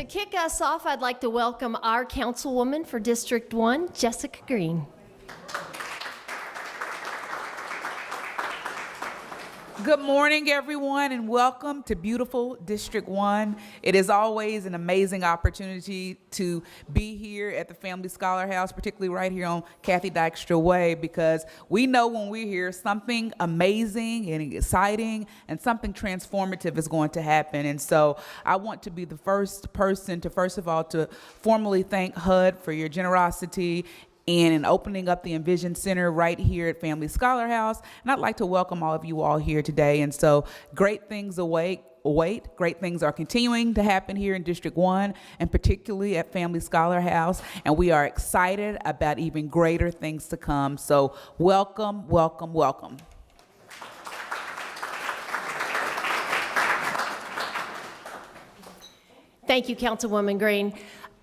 kick us off, I'd like to welcome our councilwoman for District 1, Jessica Green. Good morning, everyone, and welcome to beautiful District 1. It is always an amazing opportunity to be here at the Family Scholar House, particularly right here on Kathy Dykstra Way, because we know when we're here, something amazing and exciting and something transformative is going to happen. And so I want to be the first person to, first of all, to formally thank HUD for your generosity and opening up the EnVision Center right here at Family Scholar House. And I'd like to welcome all of you all here today. And so great things await. Great things are continuing to happen here in District 1 and particularly at Family Scholar House. And we are excited about even greater things to come. So welcome, welcome, welcome. Thank you, Councilwoman Green.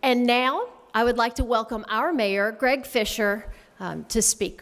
And now, I would like to welcome our mayor, Greg Fischer, to speak.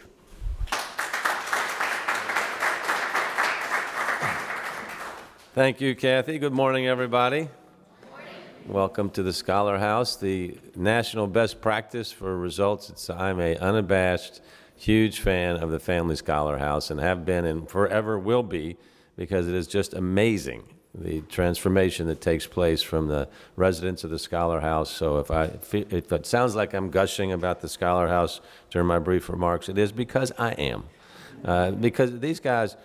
Thank you, Kathy. Good morning, everybody. Good morning. Welcome to the Scholar House, the national best practice for results. I'm an unabashed, huge fan of the Family Scholar House and have been and forever will be, because it is just amazing, the transformation that takes place from the residents of the Scholar House. So if it sounds like I'm gushing about the Scholar House during my brief remarks, it is because I am. Because these guys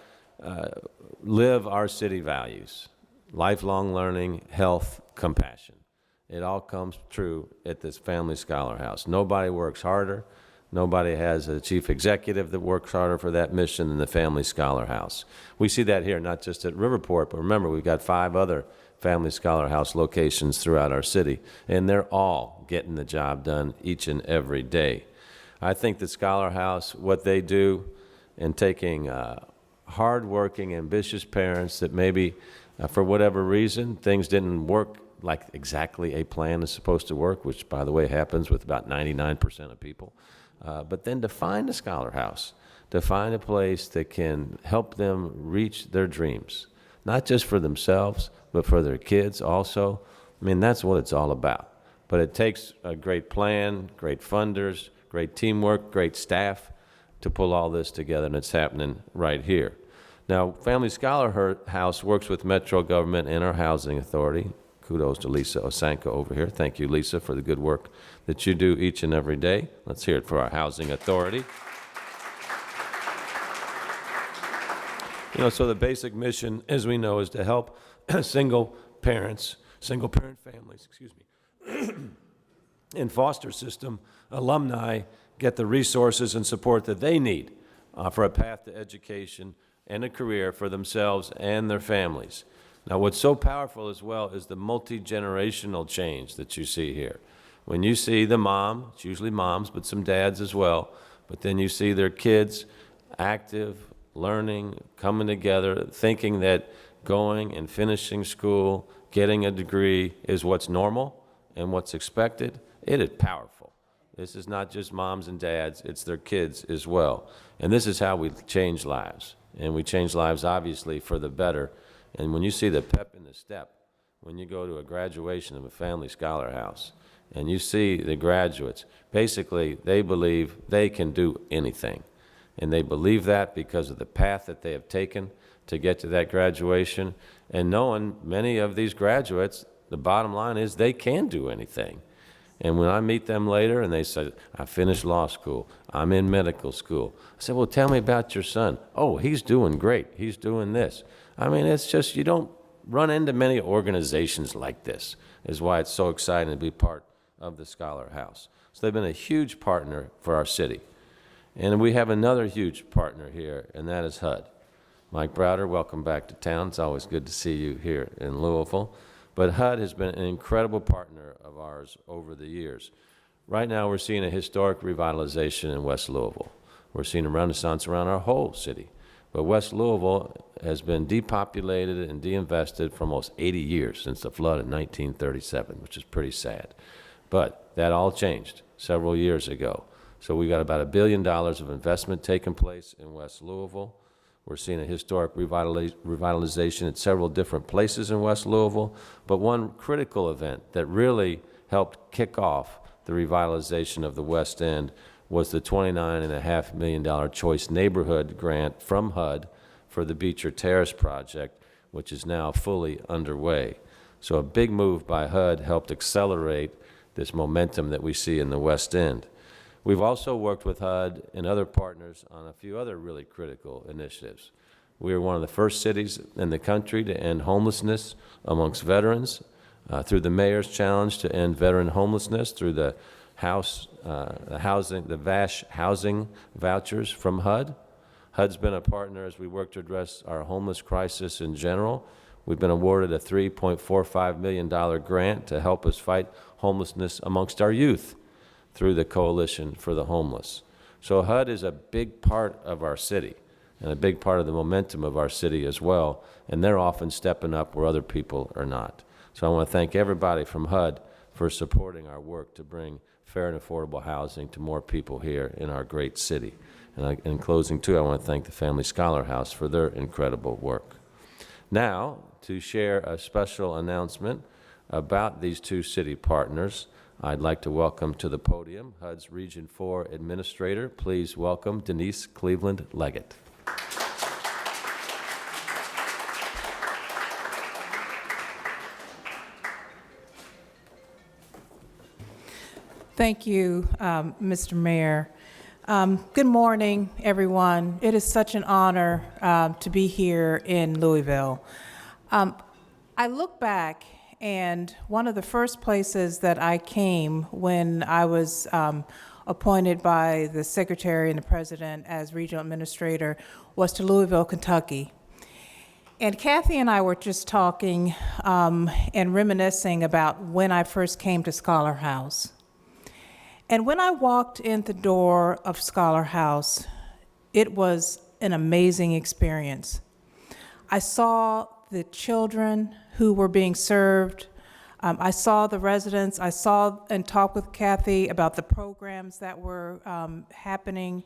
live our city values: lifelong learning, health, compassion. It all comes true at this Family Scholar House. Nobody works harder. Nobody has a chief executive that works harder for that mission than the Family Scholar House. We see that here, not just at Riverport, but remember, we've got 5 other Family Scholar House locations throughout our city, and they're all getting the job done each and every day. I think the Scholar House, what they do in taking hardworking, ambitious parents that maybe, for whatever reason, things didn't work like exactly a plan is supposed to work, which, by the way, happens with about 99% of people. But then to find a Scholar House, to find a place that can help them reach their dreams, not just for themselves, but for their kids also. I mean, that's what it's all about. But it takes a great plan, great funders, great teamwork, great staff to pull all this together, and it's happening right here. Now, Family Scholar House works with Metro government and our housing authority. Kudos to Lisa Osanko over here. Thank you, Lisa, for the good work that you do each and every day. Let's hear it for our housing authority. So the basic mission, as we know, is to help single parent families, and foster system alumni get the resources and support that they need for a path to education and a career for themselves and their families. Now, what's so powerful as well is the multi-generational change that you see here. When you see the mom, it's usually moms, but some dads as well, but then you see their kids active, learning, coming together, thinking that going and finishing school, getting a degree is what's normal and what's expected. It is powerful. This is not just moms and dads, it's their kids as well. And this is how we change lives. And we change lives, obviously, for the better. And when you see the pep in the step, when you go to a graduation of a Family Scholar House, and you see the graduates, basically they believe they can do anything. And they believe that because of the path that they have taken to get to that graduation. And knowing many of these graduates, the bottom line is they can do anything. And when I meet them later and they say, I finished law school, I'm in medical school. I said, well, tell me about your son. Oh, he's doing great. He's doing this. I mean, it's just, you don't run into many organizations like this, is why it's so exciting to be part of the Scholar House. So they've been a huge partner for our city. And we have another huge partner here, and that is HUD. Mike Browder, welcome back to town. It's always good to see you here in Louisville. But HUD has been an incredible partner of ours over the years. Right now, we're seeing a historic revitalization in West Louisville. We're seeing a renaissance around our whole city. But West Louisville has been depopulated and deinvested for almost 80 years since the flood in 1937, which is pretty sad. But that all changed several years ago. So we got about $1 billion of investment taking place in West Louisville. We're seeing a historic revitalization at several different places in West Louisville, but one critical event that really helped kick off the revitalization of the West End was the $29.5 million Choice Neighborhood Grant from HUD for the Beecher Terrace project, which is now fully underway. So a big move by HUD helped accelerate this momentum that we see in the West End. We've also worked with HUD and other partners on a few other really critical initiatives. We are one of the first cities in the country to end homelessness amongst veterans through the Mayor's Challenge to End Veteran Homelessness, through the VASH housing vouchers from HUD. HUD's been a partner as we work to address our homeless crisis in general. We've been awarded a $3.45 million grant to help us fight homelessness amongst our youth through the Coalition for the Homeless. So HUD is a big part of our city and a big part of the momentum of our city as well, and they're often stepping up where other people are not. So I want to thank everybody from HUD for supporting our work to bring fair and affordable housing to more people here in our great city. And in closing, too, I want to thank the Family Scholar House for their incredible work. Now, to share a special announcement about these two city partners, I'd like to welcome to the podium HUD's Region 4 Administrator. Please welcome Denise Cleveland Leggett. Thank you, Mr. Mayor. Good morning, everyone. It is such an honor to be here in Louisville. I look back, and one of the first places that I came when I was appointed by the Secretary and the President as Regional Administrator was to Louisville, Kentucky. And Kathy and I were just talking and reminiscing about when I first came to Scholar House. And when I walked in the door of Scholar House, it was an amazing experience. I saw the children who were being served. I saw the residents. I saw and talked with Kathy about the programs that were happening,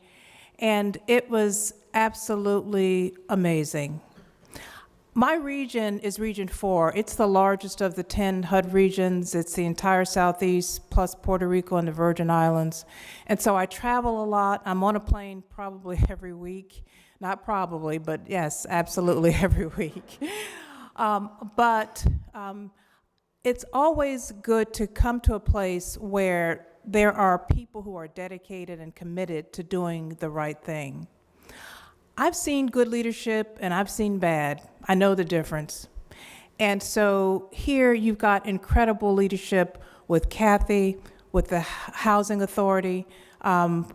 and it was absolutely amazing. My region is Region 4. It's the largest of the 10 HUD regions. It's the entire Southeast, plus Puerto Rico and the Virgin Islands. And so I travel a lot. I'm on a plane probably every week. Not probably, but yes, absolutely every week. But it's always good to come to a place where there are people who are dedicated and committed to doing the right thing. I've seen good leadership and I've seen bad. I know the difference. And so here you've got incredible leadership with Kathy, with the Housing Authority.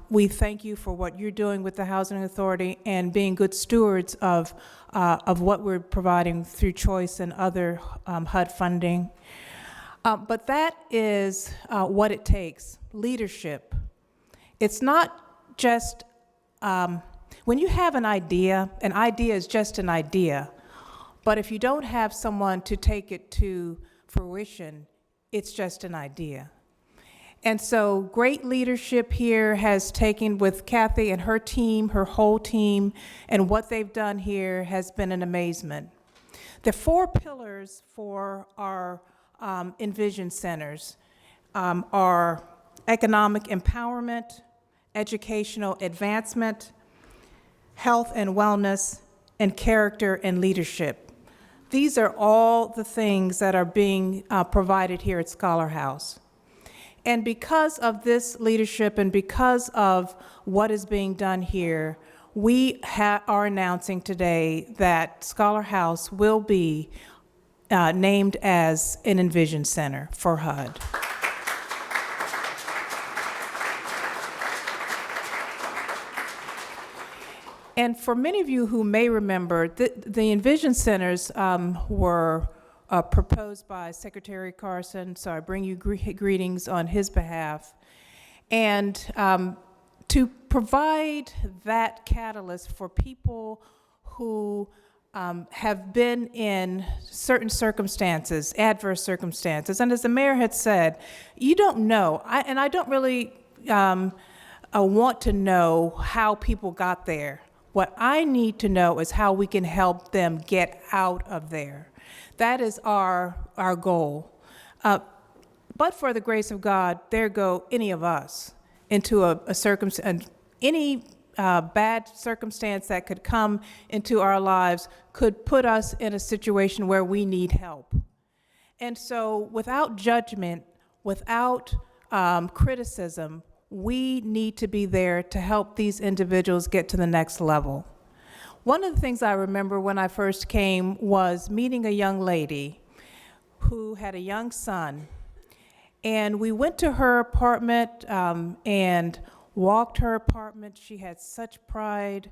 We thank you for what you're doing with the Housing Authority and being good stewards of what we're providing through Choice and other HUD funding. But that is what it takes, leadership. It's not just when you have an idea is just an idea, but if you don't have someone to take it to fruition, it's just an idea. And so great leadership here has taken with Kathy and her team, her whole team, and what they've done here has been an amazement. The 4 pillars for our EnVision centers are economic empowerment, educational advancement, health and wellness, and character and leadership. These are all the things that are being provided here at Scholar House. And because of this leadership and because of what is being done here, we are announcing today that Scholar House will be named as an EnVision Center for HUD. And for many of you who may remember, the EnVision Centers were proposed by Secretary Carson, so I bring you greetings on his behalf. And to provide that catalyst for people who have been in certain circumstances, adverse circumstances. And as the mayor had said, you don't know, and I don't really want to know how people got there. What I need to know is how we can help them get out of there. That is our goal. But for the grace of God, there go any of us into a circumstance, any bad circumstance that could come into our lives could put us in a situation where we need help. And so without judgment, without criticism, we need to be there to help these individuals get to the next level. One of the things I remember when I first came was meeting a young lady who had a young son. And we went to her apartment and walked her apartment. She had such pride.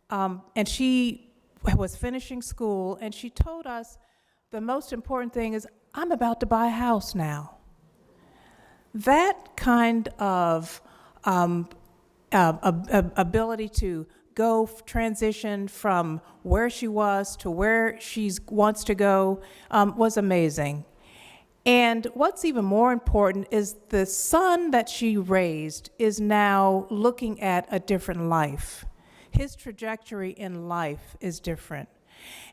And she was finishing school, and she told us the most important thing is, I'm about to buy a house now. That kind of ability to transition from where she was to where she wants to go was amazing. And what's even more important is the son that she raised is now looking at a different life. His trajectory in life is different.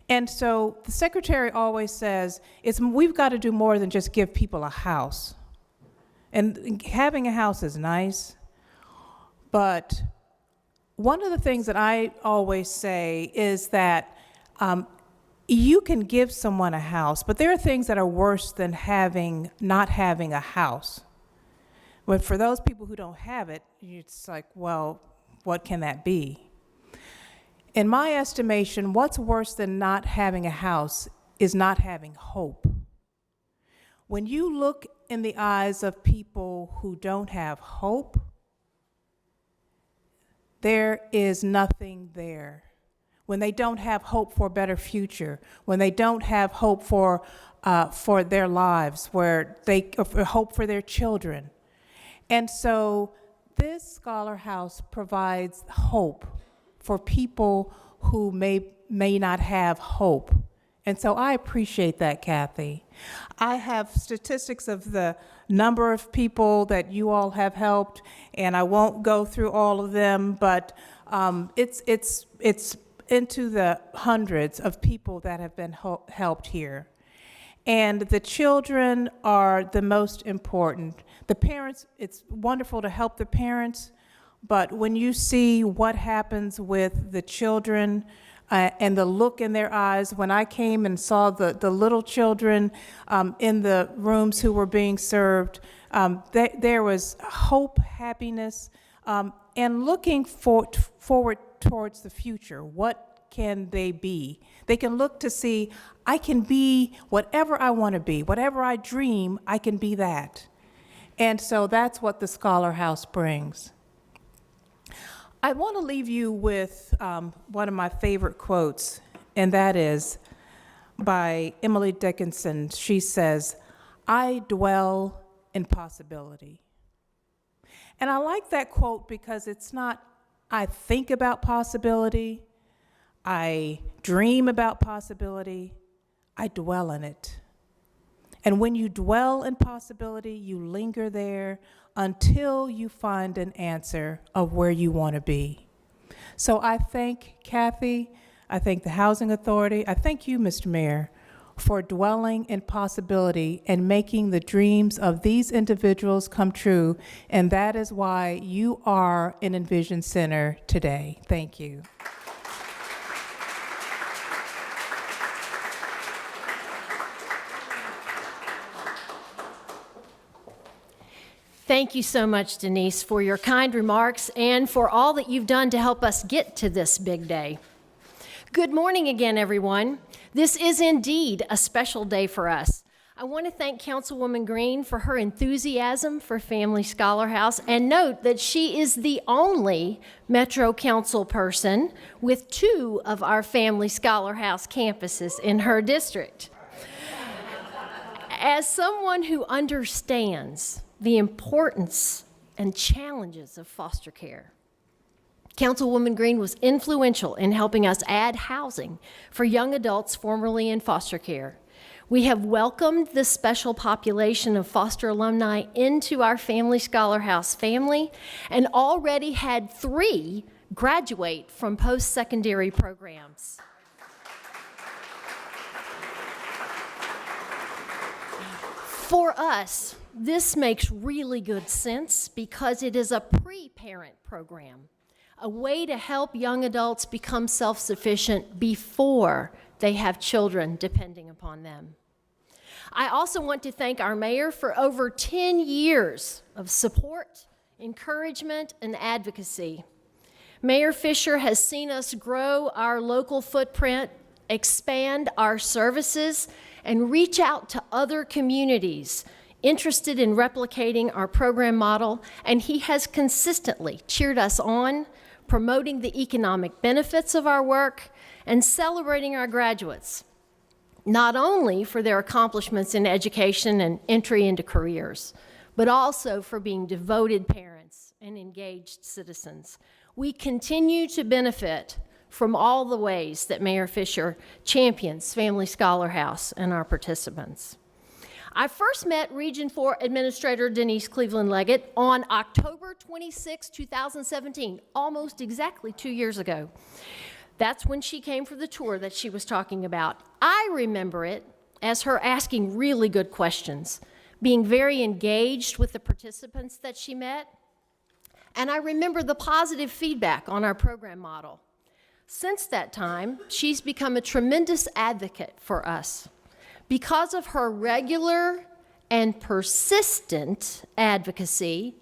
And so the secretary always says, we've got to do more than just give people a house. And having a house is nice, but one of the things that I always say is that you can give someone a house, but there are things that are worse than not having a house. But for those people who don't have it, it's like, well, what can that be? In my estimation, what's worse than not having a house is not having hope. When you look in the eyes of people who don't have hope, there is nothing there. When they don't have hope for a better future, when they don't have hope for their lives, hope for their children. And so this Scholar House provides hope for people who may not have hope. And so I appreciate that, Kathy. I have statistics of the number of people that you all have helped, and I won't go through all of them, but it's into the hundreds of people that have been helped here. And the children are the most important. The parents, it's wonderful to help the parents, but when you see what happens with the children and the look in their eyes, when I came and saw the little children in the rooms who were being served, there was hope, happiness, and looking forward towards the future. What can they be? They can look to see, I can be whatever I want to be. Whatever I dream, I can be that. And so that's what the Scholar House brings. I want to leave you with one of my favorite quotes, and that is by Emily Dickinson. She says, "I dwell in possibility." And I like that quote because it's not, I think about possibility, I dream about possibility, I dwell in it. And when you dwell in possibility, you linger there until you find an answer of where you want to be. So I thank Kathy, I thank the Housing Authority, I thank you, Mr. Mayor, for dwelling in possibility and making the dreams of these individuals come true. And that is why you are in EnVision Center today. Thank you. Thank you so much, Denise, for your kind remarks and for all that you've done to help us get to this big day. Good morning again, everyone. This is indeed a special day for us. I want to thank Councilwoman Green for her enthusiasm for Family Scholar House, and note that she is the only Metro Council person with 2 of our Family Scholar House campuses in her district. As someone who understands the importance and challenges of foster care, Councilwoman Green was influential in helping us add housing for young adults formerly in foster care. We have welcomed this special population of foster alumni into our Family Scholar House family and already had 3 graduate from post-secondary programs. For us, this makes really good sense because it is a pre-parent program, a way to help young adults become self-sufficient before they have children depending upon them. I also want to thank our mayor for over 10 years of support, encouragement, and advocacy. Mayor Fischer has seen us grow our local footprint, expand our services, and reach out to other communities interested in replicating our program model, and he has consistently cheered us on, promoting the economic benefits of our work and celebrating our graduates, not only for their accomplishments in education and entry into careers, but also for being devoted parents and engaged citizens. We continue to benefit from all the ways that Mayor Fischer champions Family Scholar House and our participants. I first met Region 4 Administrator Denise Leggett on October 26, 2017, almost exactly 2 years ago. That's when she came for the tour that she was talking about. I remember it as her asking really good questions, being very engaged with the participants that she met, and I remember the positive feedback on our program model. Since that time, she's become a tremendous advocate for us. Because of her regular and persistent advocacy,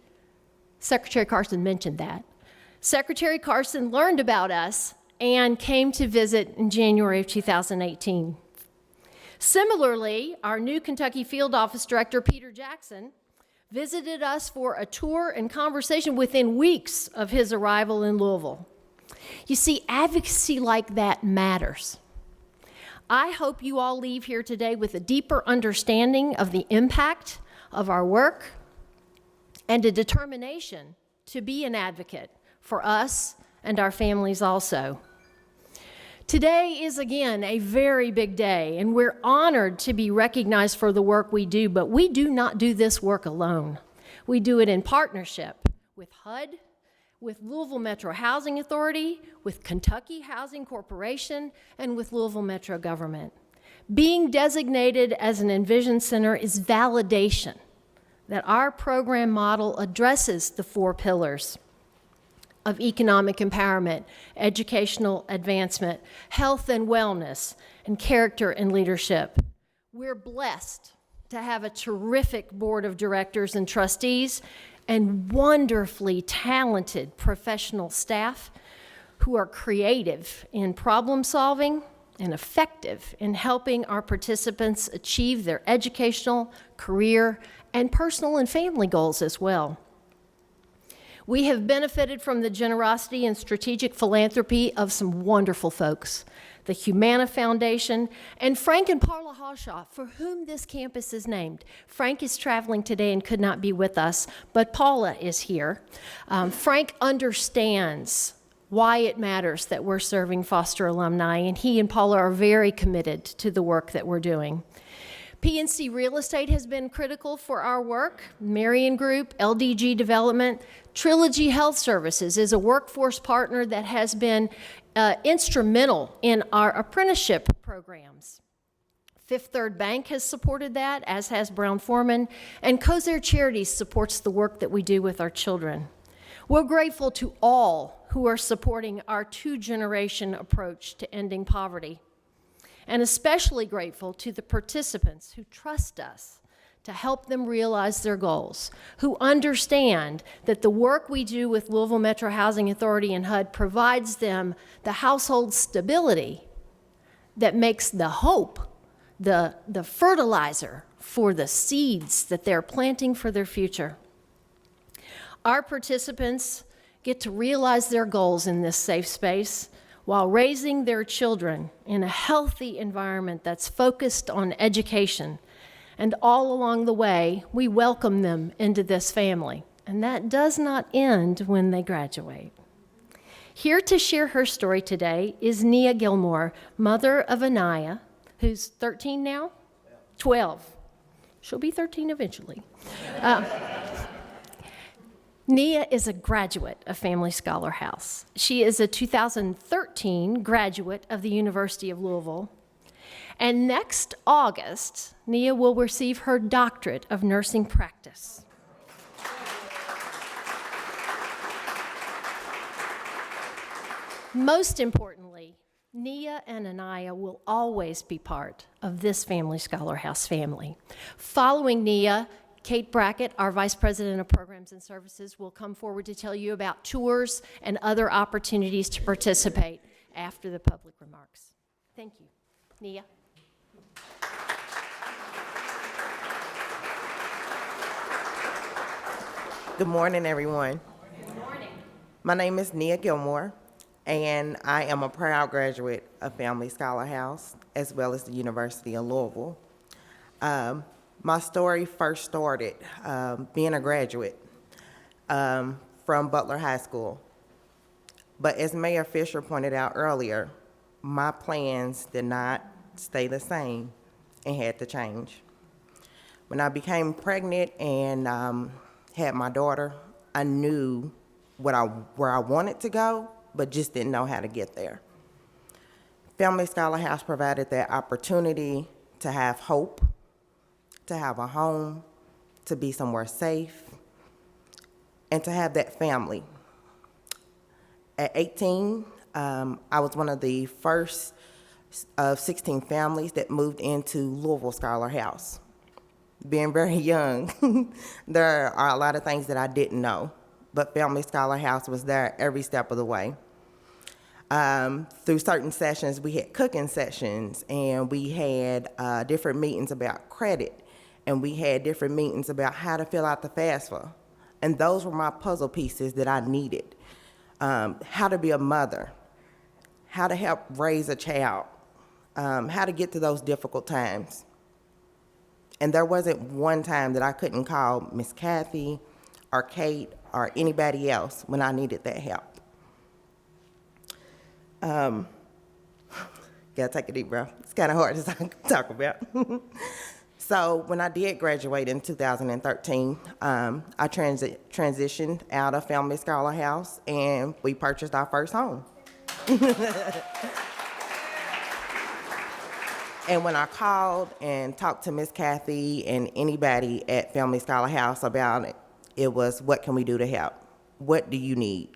Secretary Carson mentioned that, Secretary Carson learned about us and came to visit in January of 2018. Similarly, our new Kentucky Field Office Director, Peter Jackson, visited us for a tour and conversation within weeks of his arrival in Louisville. You see, advocacy like that matters. I hope you all leave here today with a deeper understanding of the impact of our work and a determination to be an advocate for us and our families also. Today is, again, a very big day, and we're honored to be recognized for the work we do, but we do not do this work alone. We do it in partnership with HUD, with Louisville Metro Housing Authority, with Kentucky Housing Corporation, and with Louisville Metro government. Being designated as an EnVision Center is validation that our program model addresses the 4 pillars of economic empowerment, educational advancement, health and wellness, and character and leadership. We're blessed to have a terrific board of directors and trustees and wonderfully talented professional staff who are creative in problem solving and effective in helping our participants achieve their educational, career, and personal and family goals as well. We have benefited from the generosity and strategic philanthropy of some wonderful folks, the Humana Foundation, and Frank and Paula Hawshaw, for whom this campus is named. Frank is traveling today and could not be with us, but Paula is here. Frank understands why it matters that we're serving Foster alumni, and he and Paula are very committed to the work that we're doing. PNC Real Estate has been critical for our work. Marion Group, LDG Development, Trilogy Health Services is a workforce partner that has been instrumental in our apprenticeship programs. Fifth Third Bank has supported that, as has Brown-Forman, and Kozer Charities supports the work that we do with our children. We're grateful to all who are supporting our 2-generation approach to ending poverty, and especially grateful to the participants who trust us to help them realize their goals, who understand that the work we do with Louisville Metro Housing Authority and HUD provides them the household stability that makes the hope, the fertilizer for the seeds that they're planting for their future. Our participants get to realize their goals in this safe space while raising their children in a healthy environment that's focused on education. And all along the way, we welcome them into this family. And that does not end when they graduate. Here to share her story today is Nia Gilmore, mother of Anaya, who's 13 now? 12. She'll be 13 eventually. Nia is a graduate of Family Scholar House. She is a 2013 graduate of the University of Louisville. And next August, Nia will receive her doctorate of nursing practice. Most importantly, Nia and Anaya will always be part of this Family Scholar House family. Following Nia, Kate Brackett, our Vice President of Programs and Services, will come forward to tell you about tours and other opportunities to participate after the public remarks. Thank you. Nia. Good morning, everyone. Good morning. My name is Nia Gilmore, and I am a proud graduate of Family Scholar House, as well as the University of Louisville. My story first started being a graduate from Butler High School. But as Mayor Fischer pointed out earlier, my plans did not stay the same and had to change. When I became pregnant and had my daughter, I knew where I wanted to go, but just didn't know how to get there. Family Scholar House provided that opportunity to have hope, to have a home, to be somewhere safe, and to have that family. At 18, I was one of the first of 16 families that moved into Louisville Scholar House. Being very young, there are a lot of things that I didn't know, but Family Scholar House was there every step of the way. Through certain sessions, we had cooking sessions, and we had different meetings about credit, and we had different meetings about how to fill out the FAFSA. And those were my puzzle pieces that I needed. How to be a mother, how to help raise a child, how to get to those difficult times. And there wasn't one time that I couldn't call Miss Kathy or Kate or anybody else when I needed that help. Gotta take a deep breath. It's kind of hard to talk about. So when I did graduate in 2013, I transitioned out of Family Scholar House, and we purchased our first home. And when I called and talked to Miss Kathy and anybody at Family Scholar House about it, it was, what can we do to help? What do you need?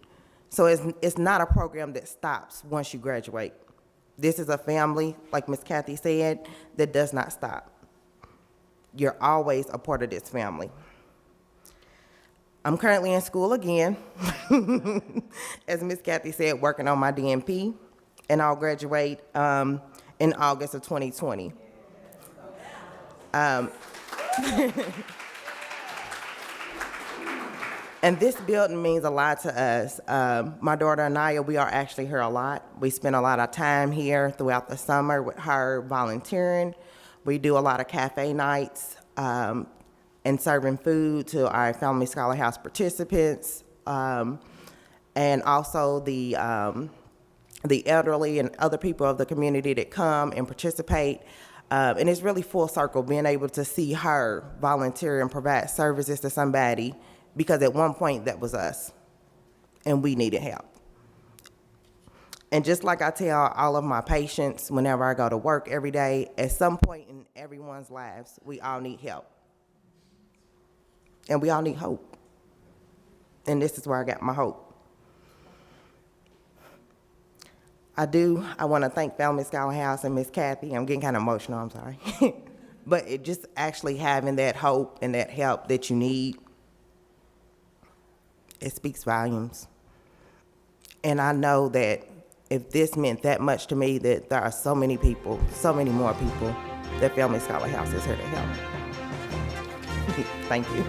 So it's not a program that stops once you graduate. This is a family, like Miss Kathy said, that does not stop. You're always a part of this family. I'm currently in school again, as Miss Kathy said, working on my DNP, and I'll graduate in August of 2020. And this building means a lot to us. My daughter Anaya, we are actually here a lot. We spend a lot of time here throughout the summer with her volunteering. We do a lot of cafe nights and serving food to our Family Scholar House participants, and also the elderly and other people of the community that come and participate. And it's really full circle, being able to see her volunteer and provide services to somebody, because at one point that was us, and we needed help. And just like I tell all of my patients whenever I go to work every day, at some point in everyone's lives, we all need help. And we all need hope. And this is where I got my hope. I want to thank Family Scholar House and Miss Kathy. I'm getting kind of emotional, I'm sorry. But it just actually having that hope and that help that you need, it speaks volumes. And I know that if this meant that much to me, that there are so many people, so many more people, that Family Scholar House is here to help. Thank you.